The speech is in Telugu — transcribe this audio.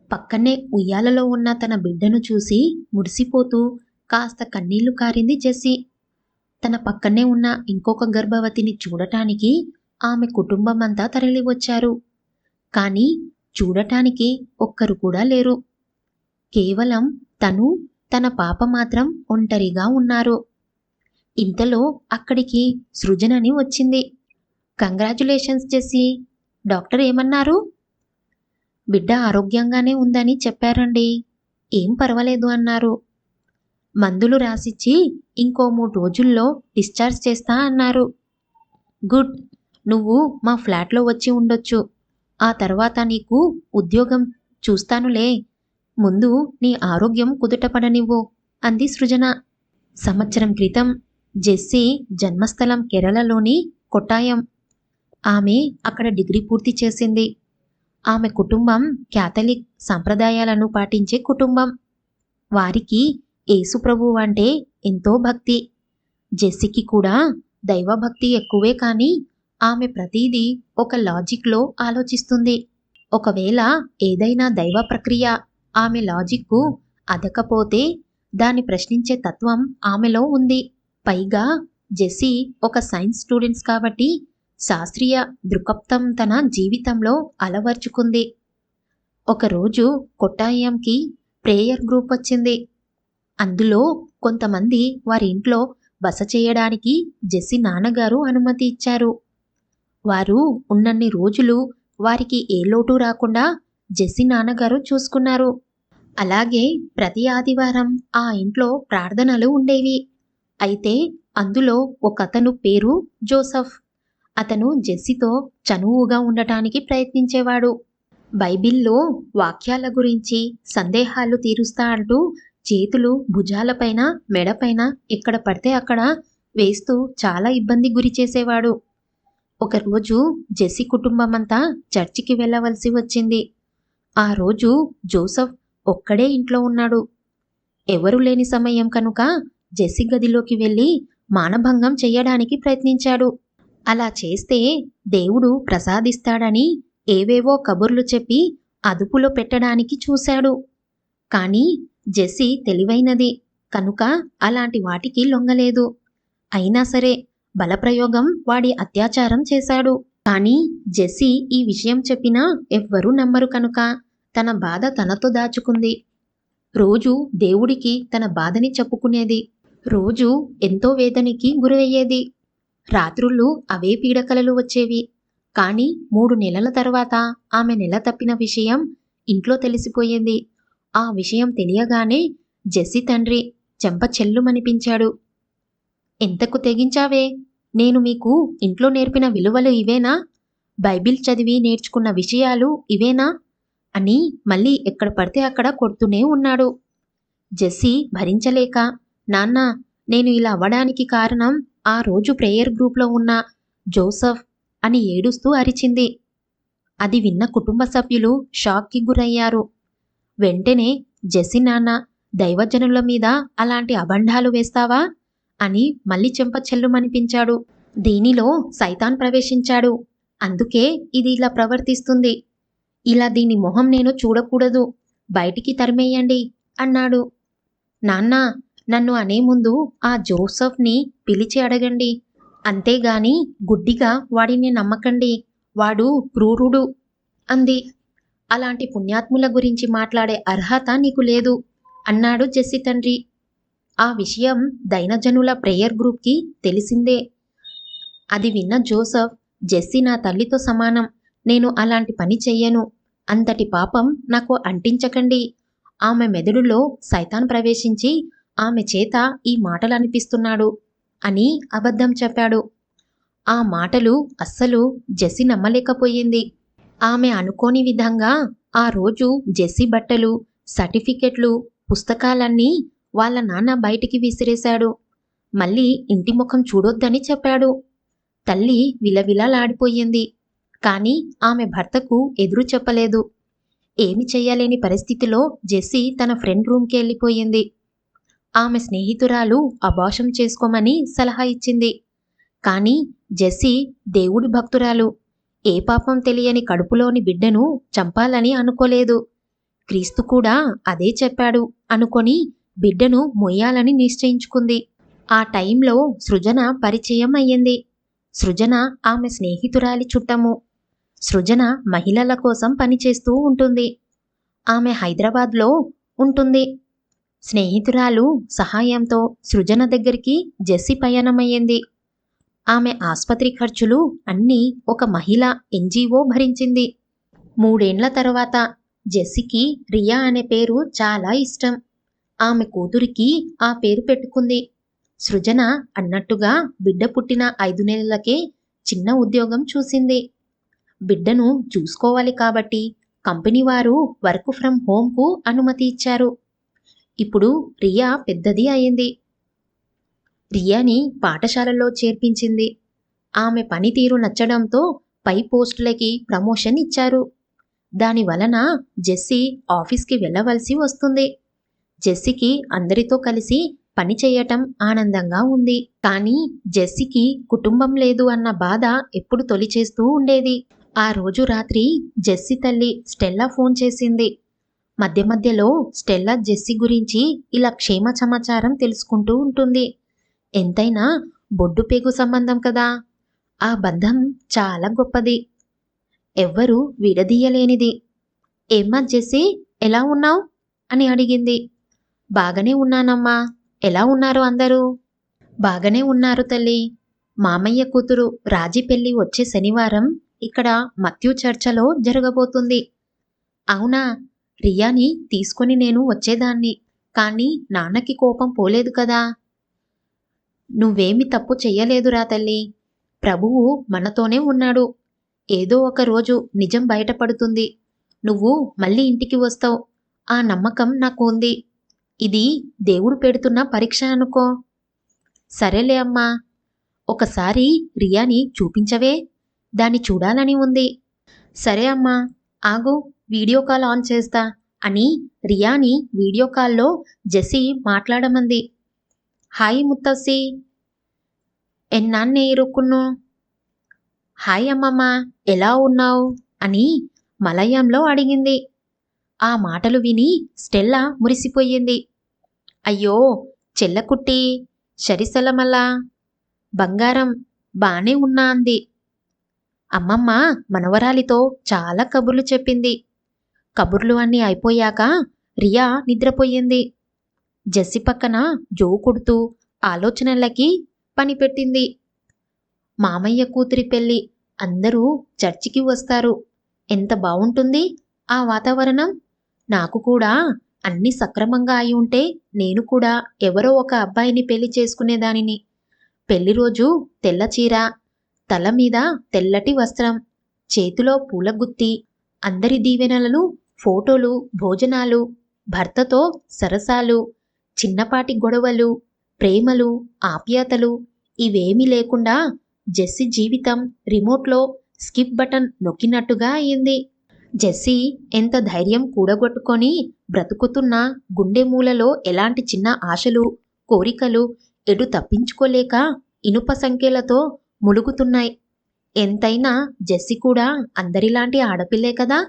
పక్కనే ఉయ్యాలలో ఉన్న తన బిడ్డను చూసి మురిసిపోతూ కాస్త కన్నీళ్లు కారింది జెస్సీ. తన పక్కనే ఉన్న ఇంకొక గర్భవతిని చూడటానికి ఆమె కుటుంబమంతా తరలివచ్చారు. కానీ చూడటానికి ఒక్కరు కూడా లేరు. కేవలం తను, తన పాప మాత్రం ఒంటరిగా ఉన్నారు. ఇంతలో అక్కడికి సృజనని వచ్చింది. కంగ్రాచ్యులేషన్స్ జెస్సీ, డాక్టర్ ఏమన్నారు? బిడ్డ ఆరోగ్యంగానే ఉందని చెప్పారండి. ఏం పర్వాలేదు అన్నారు. మందులు రాసిచ్చి ఇంకో 3 రోజుల్లో డిశ్చార్జ్ చేస్తా అన్నారు. గుడ్, నువ్వు మా ఫ్లాట్లో వచ్చి ఉండొచ్చు. ఆ తర్వాత నీకు ఉద్యోగం చూస్తానులే. ముందు నీ ఆరోగ్యం కుదుటపడనివ్వు అంది సృజన. సంవత్సరం క్రితం జెస్సీ జన్మస్థలం కేరళలోని కొట్టాయం. ఆమె అక్కడ డిగ్రీ పూర్తి చేసింది. ఆమె కుటుంబం క్యాథలిక్ సంప్రదాయాలను పాటించే కుటుంబం. వారికి యేసుప్రభు అంటే ఎంతో భక్తి. జెస్సీకి కూడా దైవభక్తి ఎక్కువే, కానీ ఆమె ప్రతిదీ ఒక లాజిక్లో ఆలోచిస్తుంది. ఒకవేళ ఏదైనా దైవ ప్రక్రియ ఆమె లాజిక్కు అదకపోతే దాన్ని ప్రశ్నించే తత్వం ఆమెలో ఉంది. పైగా జెస్సీ ఒక సైన్స్ స్టూడెంట్స్ కాబట్టి శాస్త్రీయ దృక్పథం తన జీవితంలో అలవర్చుకుంది. ఒకరోజు కొట్టాయంకి ప్రేయర్ గ్రూప్ వచ్చింది. అందులో కొంతమంది వారి ఇంట్లో బస చేయడానికి జెస్సీ నాన్నగారు అనుమతి ఇచ్చారు. వారు ఉన్నన్ని రోజులు వారికి ఏ లోటు రాకుండా జెస్సీ నాన్నగారు చూసుకున్నారు. అలాగే ప్రతి ఆదివారం ఆ ఇంట్లో ప్రార్థనలు ఉండేవి. అయితే అందులో ఒకతను పేరు జోసఫ్. అతను జెస్సీతో చనువుగా ఉండటానికి ప్రయత్నించేవాడు. బైబిల్లో వాక్యాల గురించి సందేహాలు తీరుస్తా అంటూ చేతులు భుజాలపైన, మెడపైన ఎక్కడ పడితే అక్కడ వేస్తూ చాలా ఇబ్బంది గురి చేసేవాడు. ఒకరోజు జెస్సీ కుటుంబమంతా చర్చికి వెళ్ళవలసి వచ్చింది. ఆ రోజు జోసఫ్ ఒక్కడే ఇంట్లో ఉన్నాడు. ఎవరు లేని సమయం కనుక జెస్సీ గదిలోకి వెళ్ళి మానభంగం చెయ్యడానికి ప్రయత్నించాడు. అలా చేస్తే దేవుడు ప్రసాదిస్తాడని ఏవేవో కబుర్లు చెప్పి అదుపులో పెట్టడానికి చూశాడు. కానీ జెస్సీ తెలివైనది కనుక అలాంటి వాటికి లొంగలేదు. అయినా సరే బలప్రయోగం వాడి అత్యాచారం చేశాడు. కానీ జెస్సీ ఈ విషయం చెప్పినా ఎవ్వరూ నమ్మరు కనుక తన బాధ తనతో దాచుకుంది. రోజు దేవుడికి తన బాధని చెప్పుకునేది. రోజు ఎంతో వేదనకి గురయ్యేది. రాత్రుళ్ళు అవే పీడకలలు వచ్చేవి. కానీ 3 నెలల తర్వాత ఆమె నెల తప్పిన విషయం ఇంట్లో తెలిసిపోయింది. ఆ విషయం తెలియగానే జెస్సీ తండ్రి చెంప చెల్లుమనిపించాడు. ఎంతకు తెగించావే? నేను మీకు ఇంట్లో నేర్పిన విలువలు ఇవేనా? బైబిల్ చదివి నేర్చుకున్న విషయాలు ఇవేనా? అని మళ్ళీ ఎక్కడ పడితే అక్కడ కొడుతూనే ఉన్నాడు. జెస్సీ భరించలేక, నాన్న, నేను ఇలా అవ్వడానికి కారణం ఆ రోజు ప్రేయర్ గ్రూప్లో ఉన్న జోసఫ్ అని ఏడుస్తూ అరిచింది. అది విన్న కుటుంబ సభ్యులు షాక్కి గురయ్యారు. వెంటనే జెస్సీ నాన్న, దైవజనుల మీద అలాంటి అబండాలు వేస్తావా అని మళ్ళీ చెంప చెల్లుమనిపించాడు. దీనిలో సైతాన్ ప్రవేశించాడు. అందుకే ఇది ఇలా ప్రవర్తిస్తుంది. ఇలా దీని మొహం నేను చూడకూడదు. బయటికి తరిమేయండి అన్నాడు. నాన్న, నన్ను అనే ముందు ఆ జోసఫ్ని పిలిచి అడగండి. అంతేగాని గుడ్డిగా వాడిని నమ్మకండి. వాడు క్రూరుడు అంది. అలాంటి పుణ్యాత్ముల గురించి మాట్లాడే అర్హత నీకు లేదు అన్నాడు జెస్సీ తండ్రి. ఆ విషయం దైనజనుల ప్రేయర్ గ్రూప్కి తెలిసిందే. అది విన్న జోసఫ్, జెస్సీ నా తల్లితో సమానం. నేను అలాంటి పని చెయ్యను. అంతటి పాపం నాకు అంటించకండి. ఆమె మెదడులో సైతాన్ ప్రవేశించి ఆమె చేత ఈ మాటలు అనిపిస్తున్నాడు అని అబద్ధం చెప్పాడు. ఆ మాటలు అస్సలు జెస్సీ నమ్మలేకపోయింది. ఆమె అనుకోని విధంగా ఆ రోజు జెస్సీ బట్టలు, సర్టిఫికెట్లు, పుస్తకాలన్నీ వాళ్ళ నాన్న బయటికి విసిరేశాడు. మళ్ళీ ఇంటి ముఖం చూడొద్దని చెప్పాడు. తల్లి విలవిలలాడిపోయింది. కానీ ఆమె భర్తకు ఎదురు చెప్పలేదు. ఏమి చెయ్యలేని పరిస్థితిలో జెస్సీ తన ఫ్రెండ్ రూమ్కి వెళ్ళిపోయింది. ఆమె స్నేహితురాలు అబార్షన్ చేసుకోమని సలహా ఇచ్చింది. కానీ జెస్సీ దేవుడి భక్తురాలు. ఏ పాపం తెలియని కడుపులోని బిడ్డను చంపాలని అనుకోలేదు. క్రీస్తు కూడా అదే చెప్పాడు అనుకొని బిడ్డను మొయ్యాలని నిశ్చయించుకుంది. ఆ టైంలో సృజన పరిచయం అయ్యింది. సృజన ఆమె స్నేహితురాలి చుట్టము. సృజన మహిళల కోసం పనిచేస్తూ ఉంటుంది. ఆమె హైదరాబాద్లో ఉంటుంది. స్నేహితురాలు సహాయంతో సృజన దగ్గరికి జెస్సీ పయనమయ్యింది. ఆమె ఆస్పత్రి ఖర్చులు అన్నీ ఒక మహిళ ఎన్జీఓ భరించింది. 3 ఏండ్ల తర్వాత జెస్సీకి రియా అనే పేరు చాలా ఇష్టం. ఆమె కూతురికి ఆ పేరు పెట్టుకుంది. సృజన అన్నట్టుగా బిడ్డ పుట్టిన 5 నెలలకే చిన్న ఉద్యోగం చూసింది. బిడ్డను చూసుకోవాలి కాబట్టి కంపెనీ వారు వర్క్ ఫ్రమ్ హోమ్కు అనుమతి ఇచ్చారు. ఇప్పుడు రియా పెద్దది అయింది. రియాని పాఠశాలలో చేర్పించింది. ఆమె పనితీరు నచ్చడంతో పై పోస్టులకి ప్రమోషన్ ఇచ్చారు. దాని వలన జెస్సీ ఆఫీస్కి వెళ్ళవలసి వస్తుంది. జెస్సీకి అందరితో కలిసి పని చేయటం ఆనందంగా ఉంది. కానీ జెస్సీకి కుటుంబం లేదు అన్న బాధ ఎప్పుడు తొలిచేస్తూ ఉండేది. ఆ రోజు రాత్రి జెస్సీ తల్లి స్టెల్లా ఫోన్ చేసింది. మధ్య మధ్యలో స్టెల్లా జెస్సీ గురించి ఇలా క్షేమ సమాచారం తెలుసుకుంటూ ఉంటుంది. ఎంతైనా బొడ్డు పేగు సంబంధం కదా. ఆ బంధం చాలా గొప్పది. ఎవ్వరూ విడదీయలేనిది. ఏమ్మా జెస్సీ, ఎలా ఉన్నావు అని అడిగింది. బాగానే ఉన్నానమ్మా. ఎలా ఉన్నారు అందరూ? బాగానే ఉన్నారు తల్లి. మామయ్య కూతురు రాజీ పెళ్లి వచ్చే శనివారం ఇక్కడ మత్యు చర్చలో జరగబోతుంది. అవునా? రియాని తీసుకొని నేను వచ్చేదాన్ని. కానీ నాన్నకి కోపం పోలేదు కదా. నువ్వేమి తప్పు చెయ్యలేదురా తల్లి. ప్రభువు మనతోనే ఉన్నాడు. ఏదో ఒక రోజు నిజం బయటపడుతుంది. నువ్వు మళ్ళీ ఇంటికి వస్తావు. ఆ నమ్మకం నాకు ఉంది. ఇది దేవుడు పెడుతున్న పరీక్ష అనుకో. సరేలే అమ్మా. ఒకసారి రియాని చూపించవే. దాన్ని చూడాలని ఉంది. సరే అమ్మా, ఆగు, వీడియో కాల్ ఆన్ చేస్తా అని రియాని వీడియో కాల్లో జెస్సీ మాట్లాడమంది. హాయ్ ముత్తస్సి, ఎన్నాన్నే ఇరుక్కును. హాయ్ అమ్మమ్మ, ఎలా ఉన్నావు అని మలయాంలో అడిగింది. ఆ మాటలు విని స్టెల్లా మురిసిపోయింది. అయ్యో చెల్లకుట్టి, షరిసలమల్లా, బంగారం, బానే ఉన్నా అంది. అమ్మమ్మ మనవరాలితో చాలా కబుర్లు చెప్పింది. కబుర్లు అన్నీ అయిపోయాక రియా నిద్రపోయింది. జెస్సీ పక్కన జో కొడుతూ ఆలోచనలకి పనిపెట్టింది. మామయ్య కూతురి పెళ్ళి, అందరూ చర్చికి వస్తారు. ఎంత బావుంటుంది ఆ వాతావరణం. నాకు కూడా అన్నీ సక్రమంగా అయి ఉంటే నేను కూడా ఎవరో ఒక అబ్బాయిని పెళ్లి చేసుకునేదానిని. పెళ్లి రోజు తెల్ల చీర, తల మీద తెల్లటి వస్త్రం, చేతిలో పూలగుత్తి, అందరి దీవెనలను, ఫోటోలు, భోజనాలు, భర్తతో సరసాలు, చిన్నపాటి గొడవలు, ప్రేమలు, ఆప్యాయతలు ఇవేమీ లేకుండా జెస్సీ జీవితం రిమోట్లో స్కిప్ బటన్ నొక్కినట్టుగా అయింది. జెస్సీ ఎంత ధైర్యం కూడగొట్టుకొని బ్రతుకుతున్నా గుండె మూలలో ఎలాంటి చిన్న ఆశలు, కోరికలు ఎటు తప్పించుకోలేక ఇనుప సంఖ్యలతో ములుగుతున్నాయి. ఎంతైనా జెస్సీ కూడా అందరిలాంటి ఆడపిల్లే కదా.